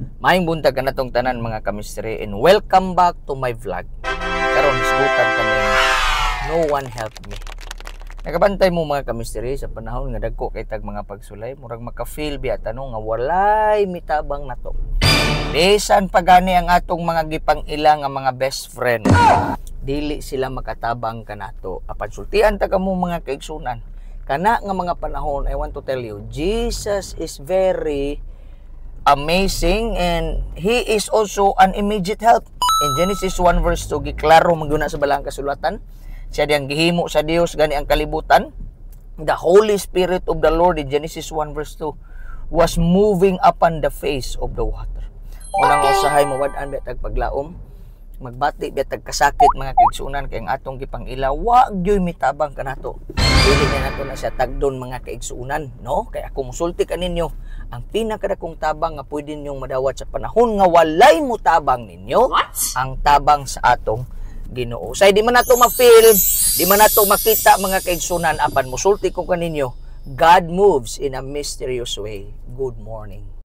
Maayong buntag ka na tong tanan mga kamisteri, and welcome back to my vlog. Karon hisgutan kami, no one help me. Nakabantay mo mga kamisteri sa panahon nga dagko kay tag mga pagsulay, murag maka-feel biya tanong nga walay mitabang nato. Bisan pa gani ang atong mga gipang ila nga mga best friend, dili sila makatabang kanato. Apan sultian ta kamo mga kaigsunan. Kana nga mga panahon, I want to tell you, Jesus is very amazing and He is also an immediate help. In Genesis 1 verse 2, giklaro maguna sa balang kasulatan, siya diyang gihimo sa Dios gani ang kalibutan. The Holy Spirit of the Lord in Genesis 1 verse 2 was moving upon the face of the water. Unang usahay mawad-an betag paglaom, magbati betag kasakit mga kaigsunan kay ang atong gipang-ila wa gyoy mitabang kanato. Dili na nato na siya tagdon mga kaigsunan, no? Kaya ako musulti kaninyo, ang pinakadakong tabang nga pwede ninyong madawat sa panahon nga walay mo tabang ninyo, ang tabang sa atong Ginoo. Say di man nato ma-feel, di man nato makita mga kaigsunan, apan musulti ko kaninyo, God moves in a mysterious way. Good morning.